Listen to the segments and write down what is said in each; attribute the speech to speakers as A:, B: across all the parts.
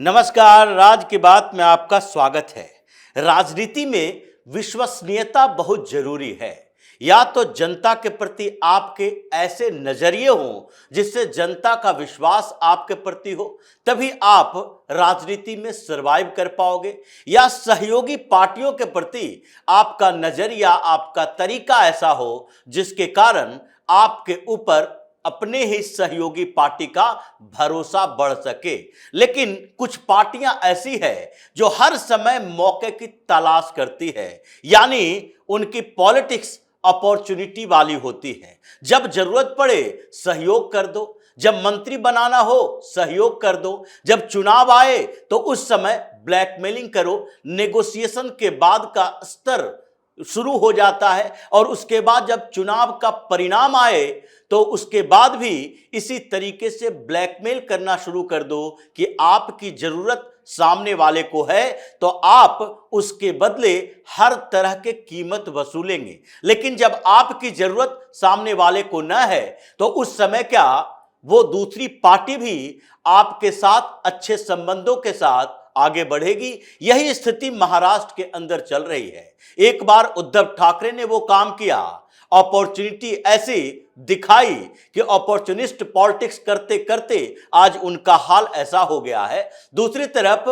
A: नमस्कार, राज की बात में आपका स्वागत है। राजनीति में विश्वसनीयता बहुत जरूरी है। या तो जनता के प्रति आपके ऐसे नजरिए हों जिससे जनता का विश्वास आपके प्रति हो, तभी आप राजनीति में सरवाइव कर पाओगे। या सहयोगी पार्टियों के प्रति आपका नजरिया, आपका तरीका ऐसा हो जिसके कारण आपके ऊपर अपने ही सहयोगी पार्टी का भरोसा बढ़ सके। लेकिन कुछ पार्टियां ऐसी है जो हर समय मौके की तलाश करती है, यानी उनकी पॉलिटिक्स अपॉर्चुनिटी वाली होती है। जब जरूरत पड़े सहयोग कर दो, जब मंत्री बनाना हो सहयोग कर दो, जब चुनाव आए तो उस समय ब्लैकमेलिंग करो। नेगोशिएशन के बाद का स्तर शुरू हो जाता है और उसके बाद जब चुनाव का परिणाम आए तो उसके बाद भी इसी तरीके से ब्लैकमेल करना शुरू कर दो कि आपकी जरूरत सामने वाले को है तो आप उसके बदले हर तरह के कीमत वसूलेंगे। लेकिन जब आपकी जरूरत सामने वाले को न है तो उस समय क्या वो दूसरी पार्टी भी आपके साथ अच्छे संबंधों के साथ आगे बढ़ेगी? यही स्थिति महाराष्ट्र के अंदर चल रही है। एक बार उद्धव ठाकरे ने वो काम किया, अपॉर्चुनिटी ऐसी दिखाई कि अपॉर्चुनिस्ट पॉलिटिक्स करते करते आज उनका हाल ऐसा हो गया है। दूसरी तरफ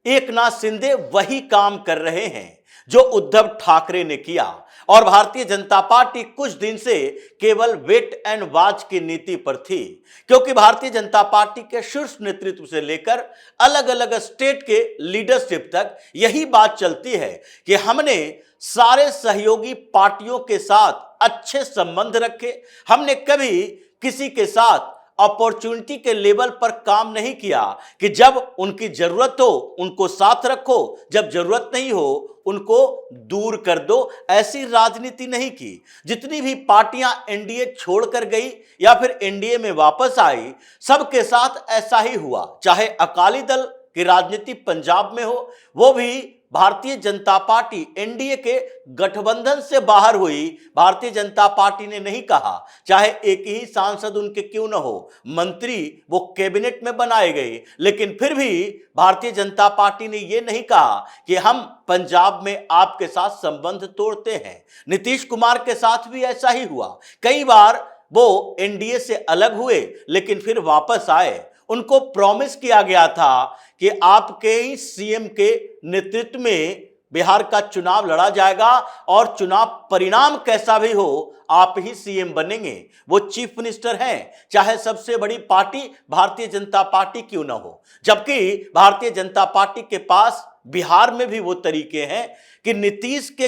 A: एकनाथ शिंदे वही काम कर रहे हैं जो उद्धव ठाकरे ने किया और भारतीय जनता पार्टी कुछ दिन से केवल वेट एंड वॉच की नीति पर थी, क्योंकि भारतीय जनता पार्टी के शीर्ष नेतृत्व से लेकर अलग अलग स्टेट के लीडरशिप तक यही बात चलती है कि हमने सारे सहयोगी पार्टियों के साथ अच्छे संबंध रखे। हमने कभी किसी के साथ अपॉर्चुनिटी के लेवल पर काम नहीं किया कि जब उनकी जरूरत हो उनको साथ रखो, जब जरूरत नहीं हो उनको दूर कर दो। ऐसी राजनीति नहीं की। जितनी भी पार्टियां एनडीए छोड़कर गई या फिर एनडीए में वापस आई, सबके साथ ऐसा ही हुआ। चाहे अकाली दल की राजनीति पंजाब में हो, वो भी भारतीय जनता पार्टी एनडीए के गठबंधन से बाहर हुई। भारतीय जनता पार्टी ने नहीं कहा, चाहे एक ही सांसद उनके क्यों न हो, मंत्री वो कैबिनेट में बनाए गए, लेकिन फिर भी भारतीय जनता पार्टी ने ये नहीं कहा कि हम पंजाब में आपके साथ संबंध तोड़ते हैं। नीतीश कुमार के साथ भी ऐसा ही हुआ। कई बार वो एनडीए से अलग हुए लेकिन फिर वापस आए। उनको प्रॉमिस किया गया था कि आपके ही सीएम के नेतृत्व में बिहार का चुनाव लड़ा जाएगा और चुनाव परिणाम कैसा भी हो आप ही सीएम बनेंगे। वो चीफ मिनिस्टर हैं, चाहे सबसे बड़ी पार्टी भारतीय जनता पार्टी क्यों ना हो। जबकि भारतीय जनता पार्टी के पास बिहार में भी वो तरीके हैं कि नीतीश के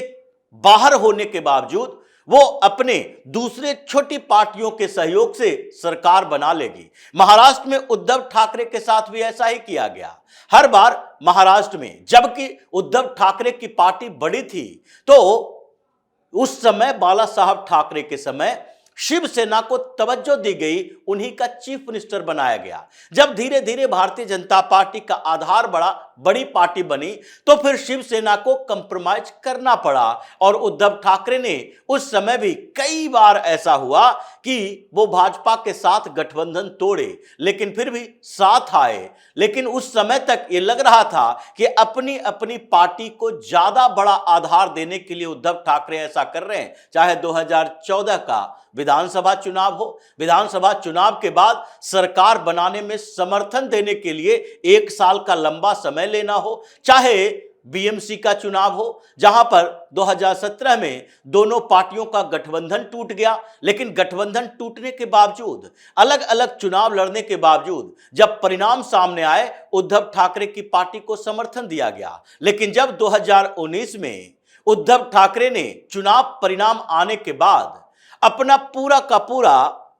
A: बाहर होने के बावजूद वो अपने दूसरे छोटी पार्टियों के सहयोग से सरकार बना लेगी। महाराष्ट्र में उद्धव ठाकरे के साथ भी ऐसा ही किया गया। हर बार महाराष्ट्र में जबकि उद्धव ठाकरे की पार्टी बड़ी थी तो उस समय बाला साहब ठाकरे के समय शिवसेना को तवज्जो दी गई, उन्हीं का चीफ मिनिस्टर बनाया गया। जब धीरे धीरे भारतीय जनता पार्टी का आधार बड़ी पार्टी बनी तो फिर शिवसेना को कंप्रोमाइज करना पड़ा और उद्धव ठाकरे ने उस समय भी कई बार ऐसा हुआ कि वो भाजपा के साथ गठबंधन तोड़े लेकिन फिर भी साथ आए। लेकिन उस समय तक ये लग रहा था कि अपनी अपनी पार्टी को ज्यादा बड़ा आधार देने के लिए उद्धव ठाकरे ऐसा कर रहे हैं। चाहे 2014 का विधानसभा चुनाव हो, विधानसभा चुनाव के बाद सरकार बनाने में समर्थन देने के लिए 1 साल का लंबा समय लेना हो, चाहे बीएमसी का चुनाव हो जहां पर 2017 में दोनों पार्टियों का गठबंधन टूट गया। लेकिन गठबंधन टूटने के बावजूद, अलग अलग चुनाव लड़ने के बावजूद जब परिणाम सामने आए उद्धव ठाकरे की पार्टी को समर्थन दिया गया। लेकिन जब 2019 में उद्धव ठाकरे ने चुनाव परिणाम आने के बाद अपना पूरा का पूरा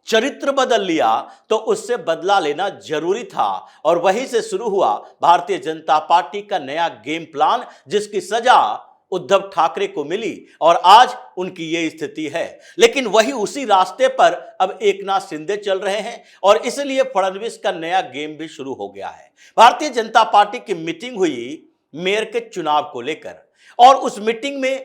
A: चरित्र बदल लिया तो उससे बदला लेना जरूरी था और वहीं से शुरू हुआ भारतीय जनता पार्टी का नया गेम प्लान, जिसकी सजा उद्धव ठाकरे को मिली और आज उनकी ये स्थिति है। लेकिन वही उसी रास्ते पर अब एकनाथ शिंदे चल रहे हैं और इसलिए फडणवीस का नया गेम भी शुरू हो गया है। भारतीय जनता पार्टी की मीटिंग हुई मेयर के चुनाव को लेकर और उस मीटिंग में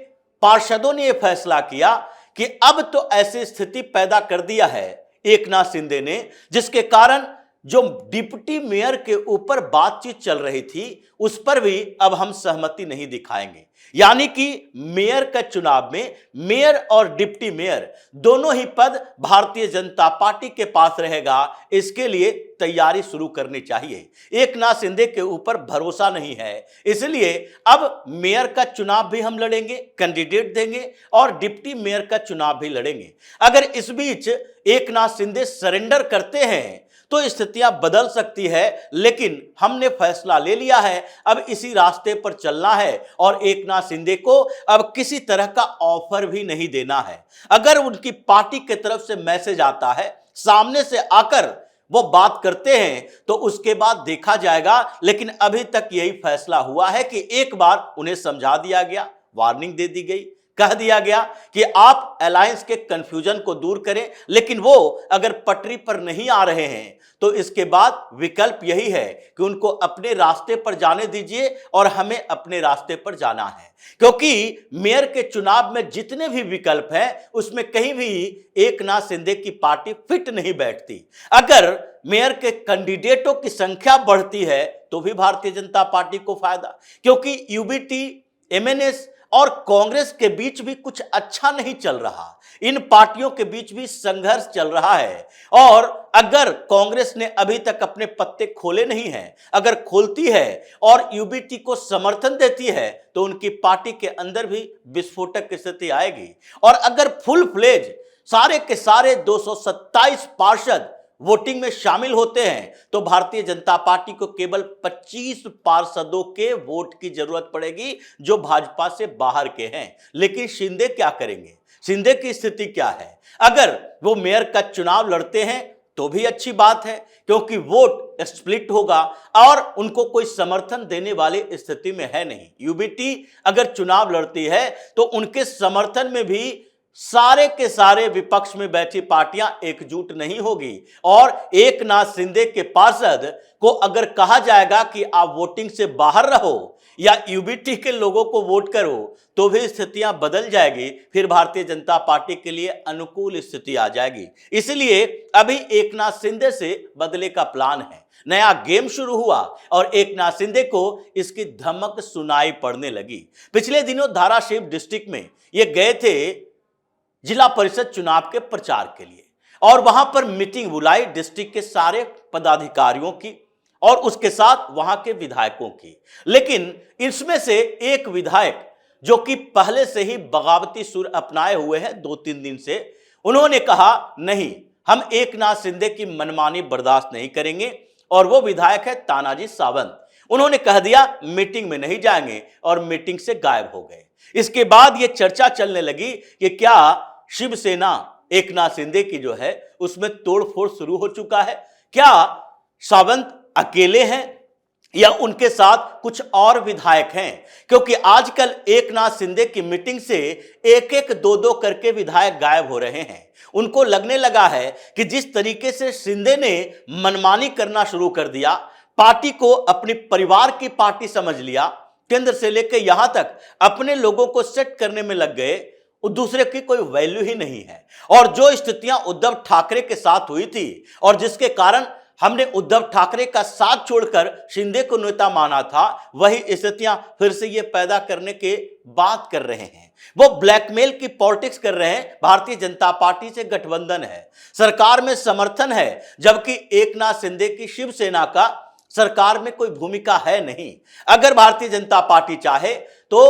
A: पार्षदों ने यह फैसला किया कि अब तो ऐसी स्थिति पैदा कर दिया है एकनाथ शिंदे ने, जिसके कारण जो डिप्टी मेयर के ऊपर बातचीत चल रही थी उस पर भी अब हम सहमति नहीं दिखाएंगे। यानी कि मेयर का चुनाव में मेयर और डिप्टी मेयर दोनों ही पद भारतीय जनता पार्टी के पास रहेगा, इसके लिए तैयारी शुरू करनी चाहिए। एकनाथ शिंदे के ऊपर भरोसा नहीं है, इसलिए अब मेयर का चुनाव भी हम लड़ेंगे, कैंडिडेट देंगे और डिप्टी मेयर का चुनाव भी लड़ेंगे। अगर इस बीच एकनाथ शिंदे सरेंडर करते हैं तो स्थितियां बदल सकती है, लेकिन हमने फैसला ले लिया है, अब इसी रास्ते पर चलना है और एकनाथ शिंदे को अब किसी तरह का ऑफर भी नहीं देना है। अगर उनकी पार्टी की तरफ से मैसेज आता है, सामने से आकर वो बात करते हैं तो उसके बाद देखा जाएगा, लेकिन अभी तक यही फैसला हुआ है कि एक बार उन्हें समझा दिया गया, वार्निंग दे दी गई, कह दिया गया कि आप अलायंस के कंफ्यूजन को दूर करें, लेकिन वो अगर पटरी पर नहीं आ रहे हैं तो इसके बाद विकल्प यही है कि उनको अपने रास्ते पर जाने दीजिए और हमें अपने रास्ते पर जाना है। क्योंकि मेयर के चुनाव में जितने भी विकल्प हैं उसमें कहीं भी एकनाथ शिंदे की पार्टी फिट नहीं बैठती। अगर मेयर के कैंडिडेटों की संख्या बढ़ती है तो भी भारतीय जनता पार्टी को फायदा, क्योंकि यूबीटी, एमएनएस और कांग्रेस के बीच भी कुछ अच्छा नहीं चल रहा। इन पार्टियों के बीच भी संघर्ष चल रहा है और अगर कांग्रेस ने अभी तक अपने पत्ते खोले नहीं हैं, अगर खोलती है और यूबीटी को समर्थन देती है तो उनकी पार्टी के अंदर भी विस्फोटक स्थिति आएगी। और अगर फुल फ्लेज सारे के सारे 227 पार्षद वोटिंग में शामिल होते हैं तो भारतीय जनता पार्टी को केवल 25 पार्षदों के वोट की जरूरत पड़ेगी जो भाजपा से बाहर के हैं। लेकिन शिंदे क्या करेंगे? शिंदे की स्थिति क्या है? अगर वो मेयर का चुनाव लड़ते हैं तो भी अच्छी बात है, क्योंकि वोट स्प्लिट होगा और उनको कोई समर्थन देने वाली स्थिति में है नहीं। यूबीटी अगर चुनाव लड़ती है तो उनके समर्थन में भी सारे के सारे विपक्ष में बैठी पार्टियां एकजुट नहीं होगी और एकनाथ शिंदे के पार्षद को अगर कहा जाएगा कि आप वोटिंग से बाहर रहो या यूबीटी के लोगों को वोट करो तो भी स्थितियां बदल जाएगी, फिर भारतीय जनता पार्टी के लिए अनुकूल स्थिति आ जाएगी। इसलिए अभी एकनाथ शिंदे से बदले का प्लान है। नया गेम शुरू हुआ और एकनाथ शिंदे को इसकी धमक सुनाई पड़ने लगी। पिछले दिनों धाराशिव डिस्ट्रिक्ट में ये गए थे जिला परिषद चुनाव के प्रचार के लिए और वहां पर मीटिंग बुलाई डिस्ट्रिक्ट के सारे पदाधिकारियों की और उसके साथ वहां के विधायकों की। लेकिन इसमें से एक विधायक जो कि पहले से ही बगावती सुर अपनाए हुए हैं 2-3 दिन से, उन्होंने कहा नहीं, हम एकनाथ शिंदे की मनमानी बर्दाश्त नहीं करेंगे और वो विधायक है तानाजी सावंत। उन्होंने कह दिया मीटिंग में नहीं जाएंगे और मीटिंग से गायब हो गए। इसके बाद ये चर्चा चलने लगी कि क्या शिवसेना एकनाथ शिंदे की जो है उसमें तोड़फोड़ शुरू हो चुका है, क्या सावंत अकेले हैं या उनके साथ कुछ और विधायक हैं? क्योंकि आजकल एकनाथ शिंदे की मीटिंग से एक एक दो करके विधायक गायब हो रहे हैं। उनको लगने लगा है कि जिस तरीके से शिंदे ने मनमानी करना शुरू कर दिया, पार्टी को अपनी परिवार की पार्टी समझ लिया, केंद्र से लेकर यहां तक अपने लोगों को सेट करने में लग गए, दूसरे की कोई वैल्यू ही नहीं है। और जो स्थितियां उद्धव ठाकरे के साथ हुई थी और जिसके कारण हमने उद्धव ठाकरे का साथ छोड़कर शिंदे को नेता माना था, वही स्थितियां फिर से ये पैदा करने के बात कर रहे हैं। वो ब्लैकमेल की पॉलिटिक्स कर रहे हैं। भारतीय जनता पार्टी से गठबंधन है, सरकार में समर्थन है, जबकि एकनाथ शिंदे की शिवसेना का सरकार में कोई भूमिका है नहीं। अगर भारतीय जनता पार्टी चाहे तो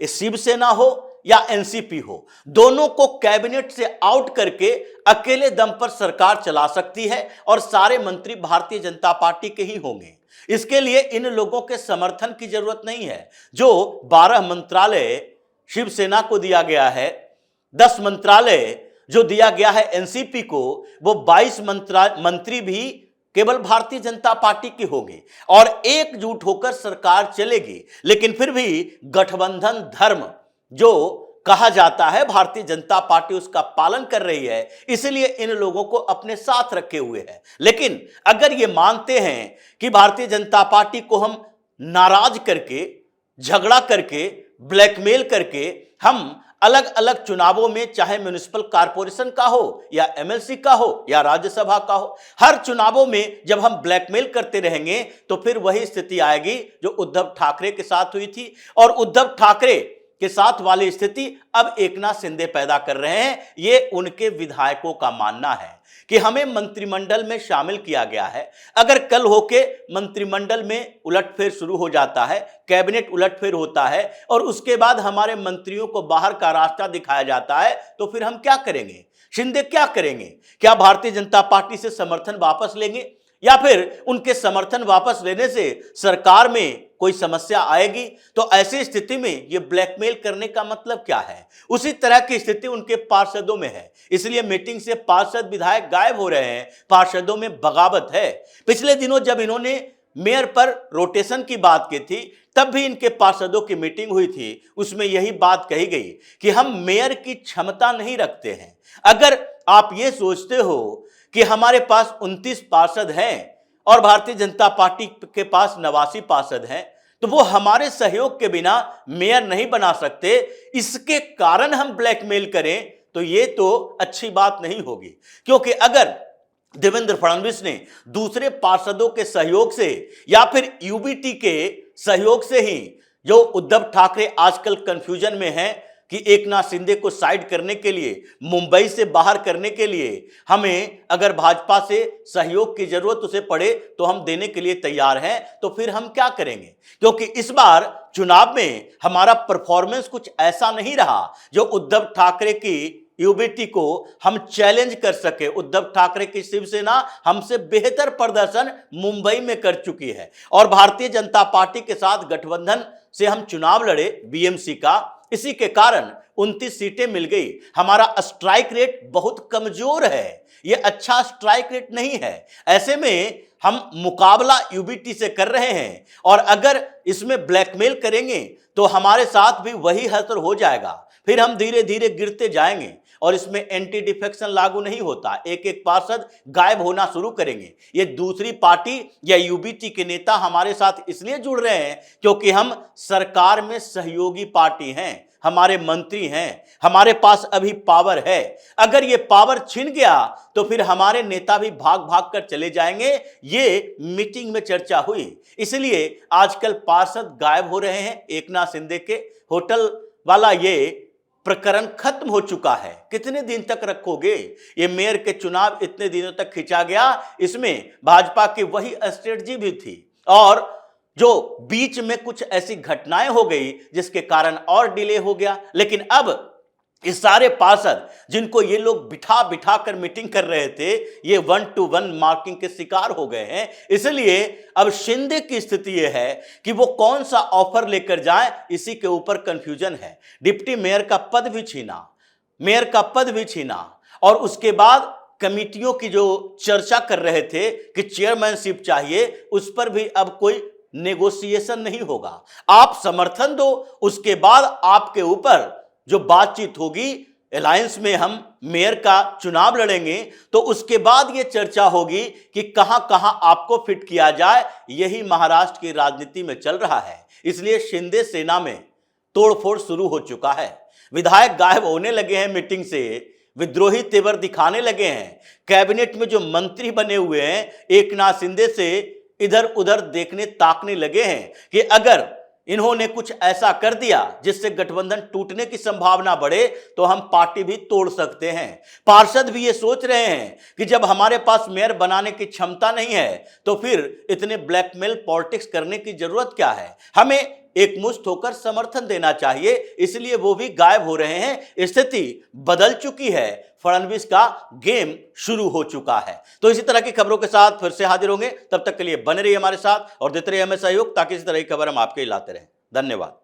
A: शिवसेना हो या एनसीपी हो, दोनों को कैबिनेट से आउट करके अकेले दम पर सरकार चला सकती है और सारे मंत्री भारतीय जनता पार्टी के ही होंगे। इसके लिए इन लोगों के समर्थन की जरूरत नहीं है। जो 12 मंत्रालय शिवसेना को दिया गया है, 10 मंत्रालय जो दिया गया है एनसीपी को, वो 22 मंत्री भी केवल भारतीय जनता पार्टी की होगी और एकजुट होकर सरकार चलेगी। लेकिन फिर भी गठबंधन धर्म जो कहा जाता है, भारतीय जनता पार्टी उसका पालन कर रही है, इसलिए इन लोगों को अपने साथ रखे हुए है। लेकिन अगर ये मानते हैं कि भारतीय जनता पार्टी को हम नाराज करके, झगड़ा करके, ब्लैकमेल करके हम अलग अलग चुनावों में, चाहे म्युनिसिपल कॉर्पोरेशन का हो या एमएलसी का हो या राज्यसभा का हो, हर चुनावों में जब हम ब्लैकमेल करते रहेंगे तो फिर वही स्थिति आएगी जो उद्धव ठाकरे के साथ हुई थी। और उद्धव ठाकरे के साथ वाली स्थिति अब एकनाथ शिंदे पैदा कर रहे हैं। ये उनके विधायकों का मानना है कि हमें मंत्रिमंडल में शामिल किया गया है। अगर कल होके मंत्रिमंडल में उलटफेर शुरू हो जाता है, कैबिनेट उलटफेर होता है और उसके बाद हमारे मंत्रियों को बाहर का रास्ता दिखाया जाता है, तो फिर हम क्या करेंगे? शिंदे क्या करेंगे? क्या भारतीय जनता पार्टी से समर्थन वापस लेंगे या फिर उनके समर्थन वापस लेने से सरकार में कोई समस्या आएगी? तो ऐसी स्थिति में ये ब्लैकमेल करने का मतलब क्या है? उसी तरह की स्थिति उनके पार्षदों में है, इसलिए मीटिंग से पार्षद विधायक गायब हो रहे हैं। पार्षदों में बगावत है। पिछले दिनों जब इन्होंने मेयर पर रोटेशन की बात की थी, तब भी इनके पार्षदों की मीटिंग हुई थी, उसमें यही बात कही गई कि हम मेयर की क्षमता नहीं रखते हैं। अगर आप ये सोचते हो कि हमारे पास 29 पार्षद हैं और भारतीय जनता पार्टी के पास 89 पार्षद हैं, तो वो हमारे सहयोग के बिना मेयर नहीं बना सकते, इसके कारण हम ब्लैकमेल करें, तो ये तो अच्छी बात नहीं होगी। क्योंकि अगर देवेंद्र फडणवीस ने दूसरे पार्षदों के सहयोग से या फिर यूबीटी के सहयोग से ही, जो उद्धव ठाकरे आजकल कंफ्यूजन में हैं कि एकनाथ शिंदे को साइड करने के लिए, मुंबई से बाहर करने के लिए हमें अगर भाजपा से सहयोग की जरूरत उसे पड़े तो हम देने के लिए तैयार हैं, तो फिर हम क्या करेंगे? क्योंकि इस बार चुनाव में हमारा परफॉर्मेंस कुछ ऐसा नहीं रहा जो उद्धव ठाकरे की यूबीटी को हम चैलेंज कर सके। उद्धव ठाकरे की शिवसेना हमसे बेहतर प्रदर्शन मुंबई में कर चुकी है और भारतीय जनता पार्टी के साथ गठबंधन से हम चुनाव लड़े बीएमसी का, इसी के कारण 29 सीटें मिल गई। हमारा स्ट्राइक रेट बहुत कमजोर है, यह अच्छा स्ट्राइक रेट नहीं है। ऐसे में हम मुकाबला यूबीटी से कर रहे हैं और अगर इसमें ब्लैकमेल करेंगे तो हमारे साथ भी वही हश्र हो जाएगा, फिर हम धीरे धीरे गिरते जाएंगे और इसमें एंटी डिफेक्शन लागू नहीं होता। एक एक पार्षद गायब होना शुरू करेंगे। ये दूसरी पार्टी या यूबीटी के नेता हमारे साथ इसलिए जुड़ रहे हैं क्योंकि हम सरकार में सहयोगी पार्टी हैं, हमारे मंत्री हैं, हमारे पास अभी पावर है। अगर ये पावर छिन गया तो फिर हमारे नेता भी भाग भाग कर चले जाएंगे। ये मीटिंग में चर्चा हुई, इसलिए आजकल पार्षद गायब हो रहे हैं। एकनाथ शिंदे के होटल वाला ये प्रकरण खत्म हो चुका है। कितने दिन तक रखोगे? ये मेयर के चुनाव इतने दिनों तक खिंचा गया, इसमें भाजपा की वही स्ट्रेटजी भी थी और जो बीच में कुछ ऐसी घटनाएं हो गई जिसके कारण और डिले हो गया। लेकिन अब इस सारे पार्षद जिनको ये लोग बिठा बिठा कर मीटिंग कर रहे थे, ये 1 to 1 मार्किंग के शिकार हो गए हैं। इसलिए अब शिंदे की स्थिति ये है कि वो कौन सा ऑफर लेकर जाए, इसी के ऊपर कंफ्यूजन है। डिप्टी मेयर का पद भी छीना, मेयर का पद भी छीना और उसके बाद कमिटियों की जो चर्चा कर रहे थे कि चेयरमैनशिप चाहिए, उस पर भी अब कोई नेगोशिएशन नहीं होगा। आप समर्थन दो, उसके बाद आपके ऊपर जो बातचीत होगी, अलायंस में हम मेयर का चुनाव लड़ेंगे, तो उसके बाद यह चर्चा होगी कि कहां कहां आपको फिट किया जाए। यही महाराष्ट्र की राजनीति में चल रहा है। इसलिए शिंदे सेना में तोड़फोड़ शुरू हो चुका है। विधायक गायब होने लगे हैं मीटिंग से, विद्रोही तेवर दिखाने लगे हैं। कैबिनेट में जो मंत्री बने हुए हैं, एकनाथ शिंदे से इधर उधर देखने ताकने लगे हैं कि अगर इन्होंने कुछ ऐसा कर दिया जिससे गठबंधन टूटने की संभावना बढ़े तो हम पार्टी भी तोड़ सकते हैं। पार्षद भी ये सोच रहे हैं कि जब हमारे पास मेयर बनाने की क्षमता नहीं है तो फिर इतने ब्लैकमेल पॉलिटिक्स करने की जरूरत क्या है? हमें एकमुश्त होकर समर्थन देना चाहिए, इसलिए वो भी गायब हो रहे हैं। स्थिति बदल चुकी है, फडणवीस का गेम शुरू हो चुका है। तो इसी तरह की खबरों के साथ फिर से हाजिर होंगे। तब तक के लिए बने रहिए हमारे साथ और देते रहिए हमें सहयोग, ताकि इसी तरह की खबर हम आपके लिए लाते रहें। धन्यवाद।